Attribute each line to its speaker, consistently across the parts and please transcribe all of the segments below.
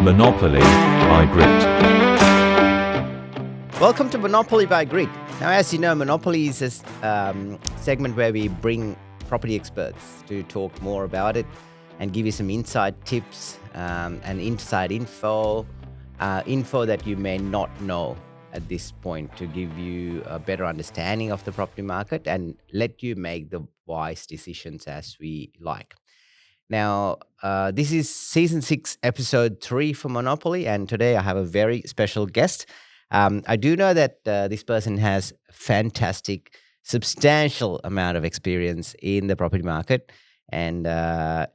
Speaker 1: Monopoly by Grit.
Speaker 2: Welcome to Monopoly by Grit. Now, as you know, Monopoly is a segment where we bring property experts to talk more about it and give you some inside tips and inside info that you may not know at this point, to give you a better understanding of the property market and let you make the wise decisions as we like. Now, this is season 6, episode 3 for Monopoly, and today I have a very special guest. I do know that this person has fantastic, substantial amount of experience in the property market, and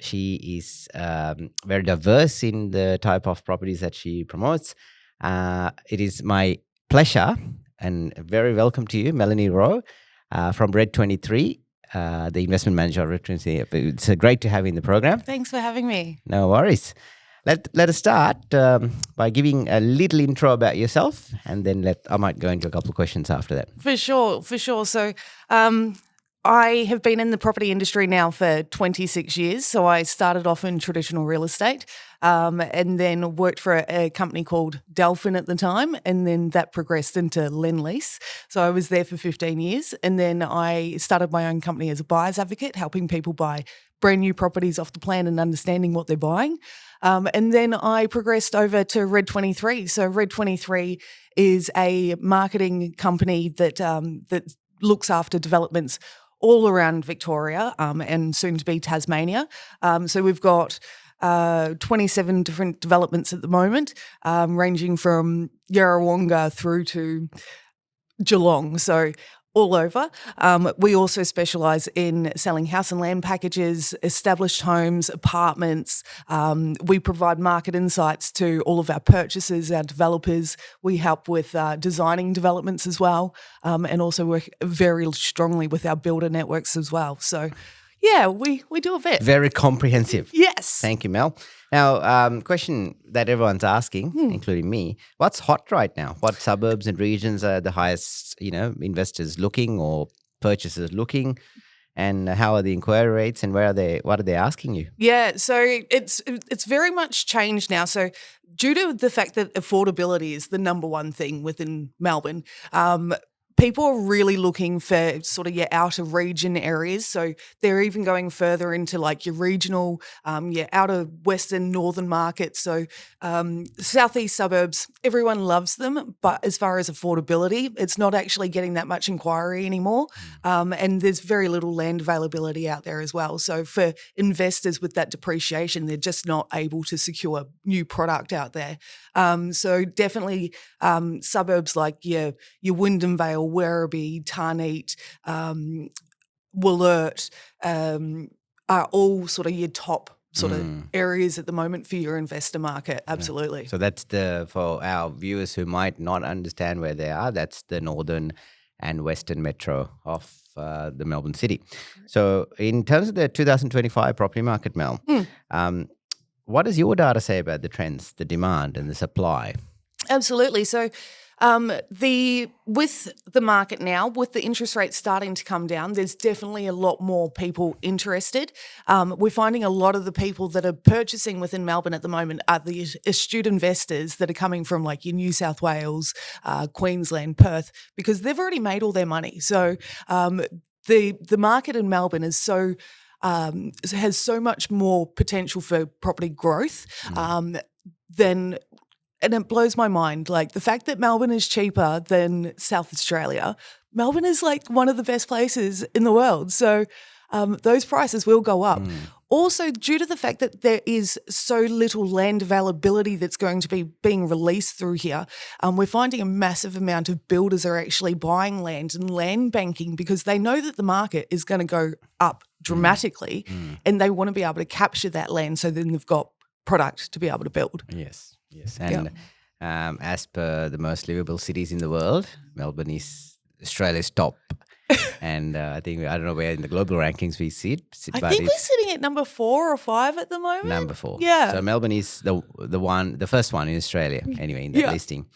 Speaker 2: she is very diverse in the type of properties that she promotes. It is my pleasure and very welcome to you, Melanie Rowe from Red 23. The investment manager of Red 23. It's great to have you in the program.
Speaker 3: Thanks for having me.
Speaker 2: No worries. Let us start by giving a little intro about yourself, and then I might go into a couple of questions after that.
Speaker 3: For sure. So I have been in the property industry now for 26 years. So I started off in traditional real estate and then worked for a company called Delphin at the time, and then that progressed into Lendlease. So I was there for 15 years, and then I started my own company as a buyer's advocate, helping people buy brand new properties off the plan and understanding what they're buying. And then I progressed over to Red 23. So Red 23 is a marketing company that looks after developments all around Victoria and soon to be Tasmania. So we've got 27 different developments at the moment, ranging from Yarrawonga through to Geelong. So all over. We also specialise in selling house and land packages, established homes, apartments. We provide market insights to all of our purchasers, our developers. We help with designing developments as well, and also work very strongly with our builder networks as well. So, yeah, we do a bit.
Speaker 2: Very comprehensive.
Speaker 3: Yes.
Speaker 2: Thank you, Mel. Now, question that everyone's asking, including me, what's hot right now? What suburbs and regions are the highest, investors looking or purchasers looking? And how are the inquiry rates, and what are they asking you?
Speaker 3: Yeah, so it's very much changed now. So due to the fact that affordability is the number one thing within Melbourne, people are really looking for sort of your outer region areas. So they're even going further into like your regional, your outer western, northern markets. So southeast suburbs, everyone loves them. But as far as affordability, it's not actually getting that much inquiry anymore. And there's very little land availability out there as well. So for investors with that depreciation, they're just not able to secure new product out there. So definitely suburbs like your Wyndham Vale, Werribee, Tarneet, Wollert are all sort of your top sort of areas at the moment for your investor market. Absolutely.
Speaker 2: Yeah. So that's for our viewers who might not understand where they are, that's the northern and western metro of the Melbourne city. So in terms of the 2025 property market, Mel, what does your data say about the trends, the demand and the supply?
Speaker 3: Absolutely. So with the market now, with the interest rates starting to come down, there's definitely a lot more people interested. We're finding a lot of the people that are purchasing within Melbourne at the moment are the astute investors that are coming from like your New South Wales, Queensland, Perth, because they've already made all their money. So the market in Melbourne is has so much more potential for property growth than. And it blows my mind, like the fact that Melbourne is cheaper than South Australia. Melbourne is like one of the best places in the world. So those prices will go up. Also, due to the fact that there is so little land availability that's going to be being released through here, we're finding a massive amount of builders are actually buying land and land banking because they know that the market is going to go up dramatically and they want to be able to capture that land so then they've got product to be able to build.
Speaker 2: Yes. And as per the most livable cities in the world, Melbourne is Australia's top. And I don't know where in the global rankings we sit.
Speaker 3: I think we're sitting at number 4 or 5 at the moment.
Speaker 2: Number 4.
Speaker 3: Yeah.
Speaker 2: So Melbourne is the first one in Australia, anyway, in that listing.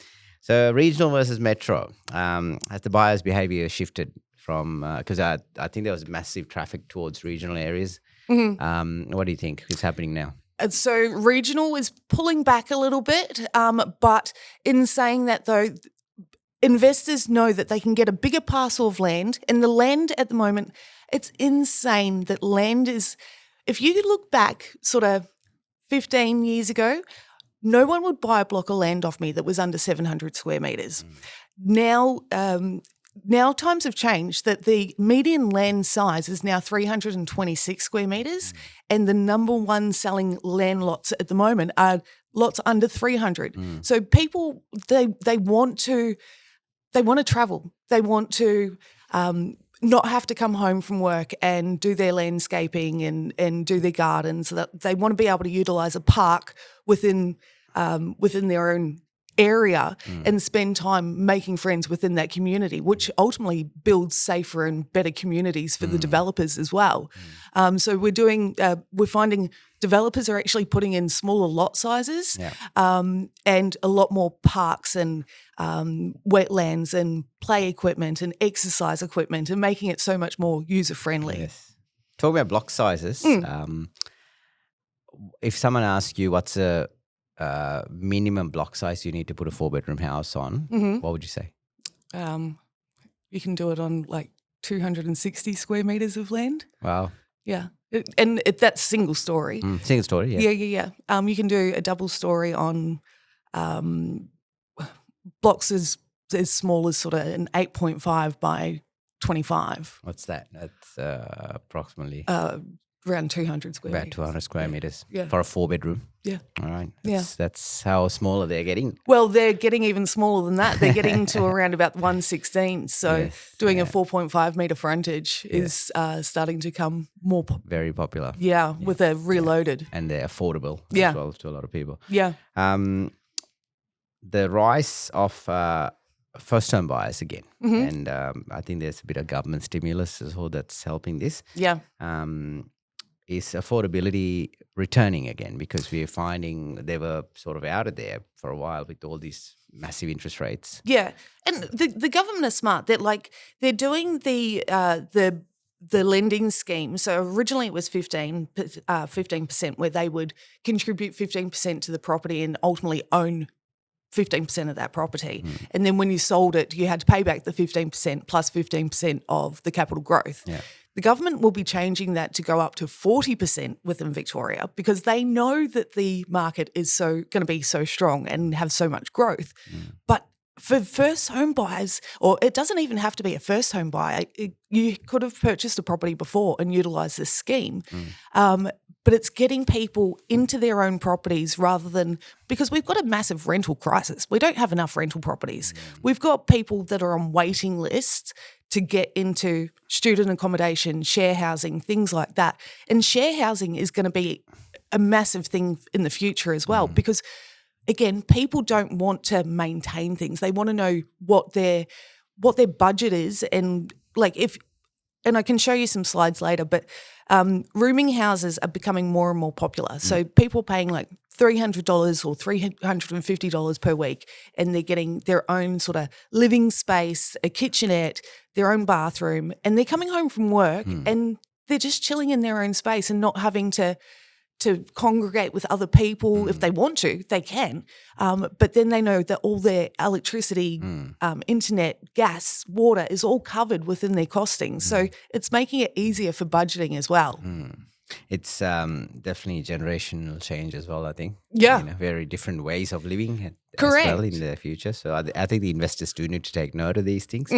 Speaker 2: So regional versus metro. Has the buyer's behaviour shifted from, because I think there was massive traffic towards regional areas. What do you think is happening now?
Speaker 3: And so regional is pulling back a little bit, but in saying that though, investors know that they can get a bigger parcel of land, and the land at the moment, it's insane that land is, if you look back sort of 15 years ago, no one would buy a block of land off me that was under 700 square metres. Now times have changed that the median land size is now 326 square metres, and the number one selling land lots at the moment are lots under 300. So people, they want to travel. They want to not have to come home from work and do their landscaping and do their gardens. So that they want to be able to utilise a park within their own area and spend time making friends within that community, which ultimately builds safer and better communities for the developers as well. So we're finding developers are actually putting in smaller lot sizes and a lot more parks and wetlands and play equipment and exercise equipment and making it so much more user-friendly.
Speaker 2: Yes. Talking about block sizes, if someone asks you what's a minimum block size you need to put a 4-bedroom house on, what would you say?
Speaker 3: You can do it on like 260 square metres of land.
Speaker 2: Wow.
Speaker 3: Yeah. That's single story.
Speaker 2: Single story, yeah.
Speaker 3: Yeah. You can do a double story on blocks as small as sort of an 8.5 by 25.
Speaker 2: What's that? That's approximately
Speaker 3: Around 200 square
Speaker 2: about
Speaker 3: metres.
Speaker 2: 200 square metres
Speaker 3: Yeah.
Speaker 2: for a 4-bedroom.
Speaker 3: Yeah.
Speaker 2: All right.
Speaker 3: Yeah.
Speaker 2: That's how smaller they're getting.
Speaker 3: Well, they're getting even smaller than that. They're getting to around about 116. So
Speaker 2: Yes,
Speaker 3: doing a 4.5 metre frontage is starting to come more
Speaker 2: Very popular.
Speaker 3: with a reloaded.
Speaker 2: And they're affordable
Speaker 3: Yeah.
Speaker 2: as well to a lot of people.
Speaker 3: Yeah.
Speaker 2: The rise of first-home buyers again. And I think there's a bit of government stimulus as well that's helping this.
Speaker 3: Yeah.
Speaker 2: Is affordability returning again, because we're finding they were sort of out of there for a while with all these massive interest rates.
Speaker 3: Yeah. And the government are smart. They're doing the lending scheme. So originally it was 15% where they would contribute 15% to the property and ultimately own 15% of that property. And then when you sold it, you had to pay back the 15% plus 15% of the capital growth.
Speaker 2: Yeah.
Speaker 3: The government will be changing that to go up to 40% within Victoria because they know that the market is going to be so strong and have so much growth. But for first home buyers, or it doesn't even have to be a first home buyer, you could have purchased a property before and utilised this scheme. But it's getting people into their own properties rather than – because we've got a massive rental crisis. We don't have enough rental properties. We've got people that are on waiting lists to get into student accommodation, share housing, things like that. And share housing is going to be a massive thing in the future as well because, again, people don't want to maintain things. They want to know what their budget is and like if – and I can show you some slides later, but rooming houses are becoming more and more popular. So people paying like $300 or $350 per week, and they're getting their own sort of living space, a kitchenette, their own bathroom, and they're coming home from work and they're just chilling in their own space and not having to congregate with other people. If they want to, they can. But then they know that all their electricity, internet, gas, water is all covered within their costings. So it's making it easier for budgeting as well.
Speaker 2: It's definitely generational change as well, I think.
Speaker 3: Yeah.
Speaker 2: Very different ways of living
Speaker 3: Correct.
Speaker 2: as well in the future. So I think the investors do need to take note of these things.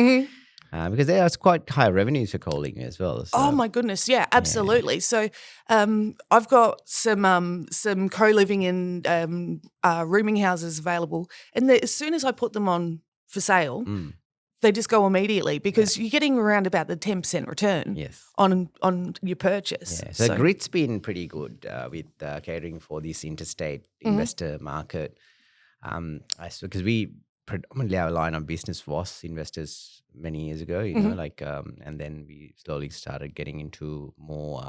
Speaker 2: Because there are quite high revenues for calling as well. So.
Speaker 3: Oh my goodness, yeah, absolutely. So I've got some co-living in rooming houses available, and as soon as I put them on for sale, they just go immediately because you're getting around about the 10% return on your purchase.
Speaker 2: Yeah. So Grit's been pretty good with catering for this interstate investor market. Because we predominantly our line of business was investors many years ago, you know, like, and then we slowly started getting into more,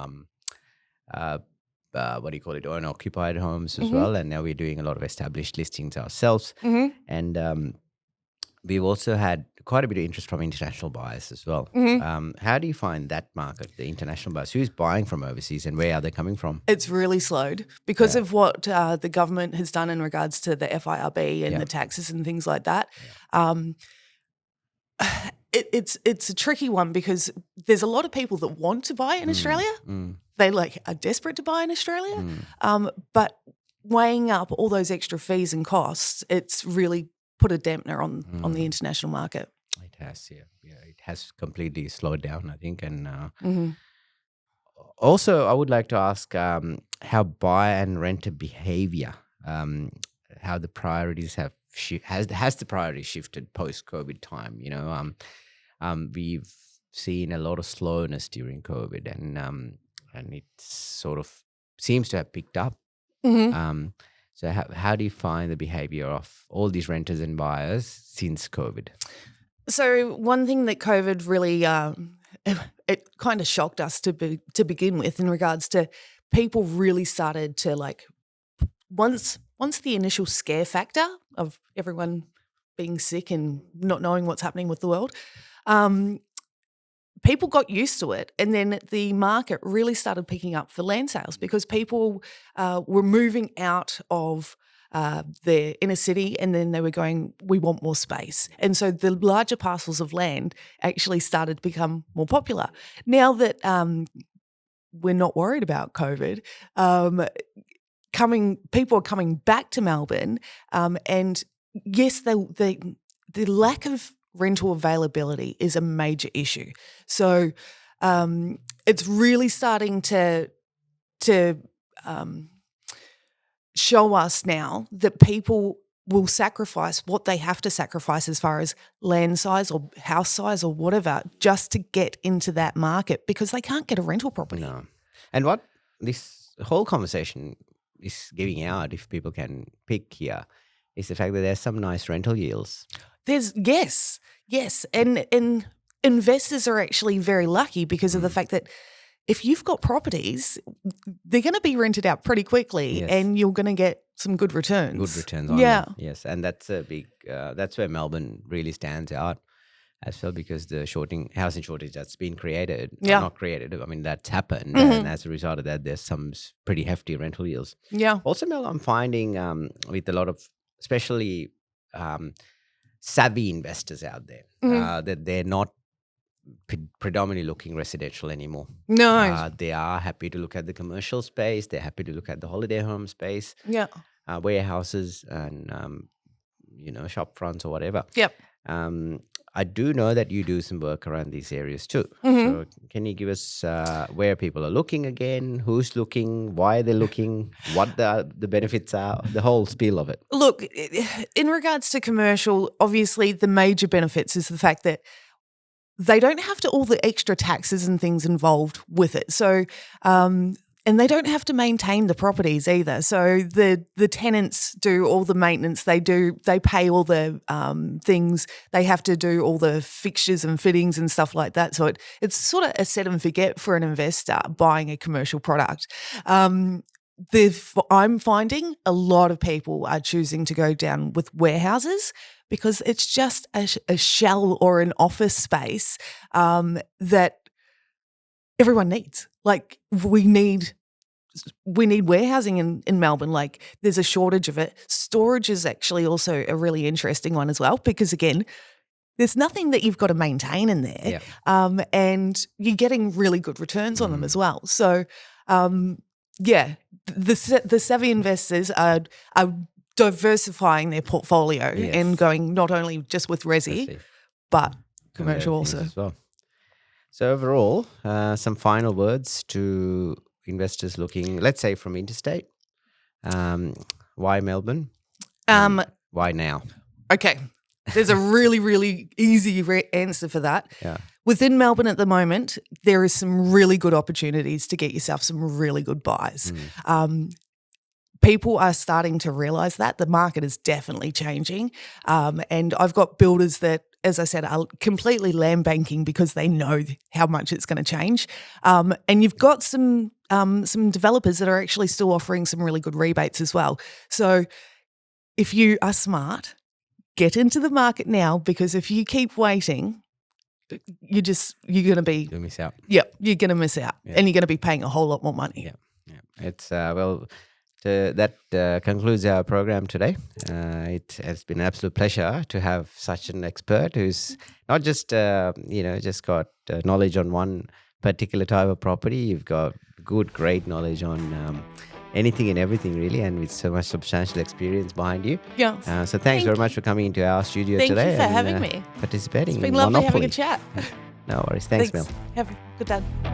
Speaker 2: owner-occupied homes as well. And now we're doing a lot of established listings ourselves. And we've also had quite a bit of interest from international buyers as well. How do you find that market, the international buyers? Who's buying from overseas and where are they coming from?
Speaker 3: It's really slowed because of what the government has done in regards to the FIRB and the taxes and things like that. It's a tricky one because there's a lot of people that want to buy in Australia. They are desperate to buy in Australia, but weighing up all those extra fees and costs, it's really put a dampener on the international market.
Speaker 2: It has, it has completely slowed down, I think. And also, I would like to ask how buyer and renter behavior, how the priorities have has the priority shifted post COVID time? We've seen a lot of slowness during COVID, and it sort of seems to have picked up. So how do you find the behavior of all these renters and buyers since COVID?
Speaker 3: So one thing that COVID really it kind of shocked us to begin with in regards to people really started to once the initial scare factor of everyone being sick and not knowing what's happening with the world, people got used to it, and then the market really started picking up for land sales because people were moving out of the inner city, and then they were going, we want more space. And so the larger parcels of land actually started to become more popular. Now that we're not worried about COVID, people are coming back to Melbourne, and yes, the lack of rental availability is a major issue. So it's really starting to show us now that people will sacrifice what they have to sacrifice as far as land size or house size or whatever just to get into that market because they can't get a rental property.
Speaker 2: No. And what this whole conversation is giving out, if people can pick here, is the fact that there's some nice rental yields. Yes. And investors are actually very lucky because of the fact that if you've got properties, they're going to be rented out pretty quickly and you're going to get some good returns. Good returns on them. Yes, and that's a big, that's where Melbourne really stands out as well because the housing shortage that's been created, not created, I mean, that's happened. And as a result of that, there's some pretty hefty rental yields.
Speaker 3: Yeah.
Speaker 2: Also, Mel, I'm finding with a lot of, especially savvy investors out there, that they're not predominantly looking residential anymore.
Speaker 3: No.
Speaker 2: They are happy to look at the commercial space. They're happy to look at the holiday home space.
Speaker 3: Yeah.
Speaker 2: Warehouses and, shop fronts or whatever.
Speaker 3: Yep.
Speaker 2: I do know that you do some work around these areas too. So can you give us where people are looking again, who's looking, why they're looking, what the benefits are, the whole spiel of it?
Speaker 3: Look, in regards to commercial, obviously the major benefits is the fact that they don't have to all the extra taxes and things involved with it. So, and they don't have to maintain the properties either. So the tenants do all the maintenance. They pay all the things. They have to do all the fixtures and fittings and stuff like that. So it's sort of a set and forget for an investor buying a commercial product. I'm finding a lot of people are choosing to go down with warehouses because it's just a shell or an office space that everyone needs. Like we need warehousing in Melbourne. Like there's a shortage of it. Storage is actually also a really interesting one as well because again, there's nothing that you've got to maintain in there, and you're getting really good returns on them as well. So, the savvy investors are diversifying their portfolio and going not only just with resi, but commercial also.
Speaker 2: As well. So overall, some final words to investors looking, let's say from interstate. Why Melbourne? Why now?
Speaker 3: Okay. There's a really, really easy answer for that.
Speaker 2: Yeah.
Speaker 3: Within Melbourne at the moment, there is some really good opportunities to get yourself some really good buys. People are starting to realise that. The market is definitely changing. And I've got builders that, as I said, are completely land banking because they know how much it's going to change. And you've got some developers that are actually still offering some really good rebates as well. So if you are smart, get into the market now, because if you keep waiting, you're going to be,
Speaker 2: You'll miss out.
Speaker 3: you're going to miss out,
Speaker 2: Yeah.
Speaker 3: and you're going to be paying a whole lot more money.
Speaker 2: Yeah. It's that concludes our program today. It has been an absolute pleasure to have such an expert who's not just just got knowledge on one particular type of property. You've got great knowledge on anything and everything, really, and with so much substantial experience behind you.
Speaker 3: Yeah.
Speaker 2: So thanks very much for coming into our studio
Speaker 3: Thank
Speaker 2: today.
Speaker 3: you for
Speaker 2: and
Speaker 3: having me.
Speaker 2: participating
Speaker 3: It's been
Speaker 2: in
Speaker 3: lovely
Speaker 2: Monopoly.
Speaker 3: having a chat.
Speaker 2: No worries. Thanks, Mel.
Speaker 3: Have a good day.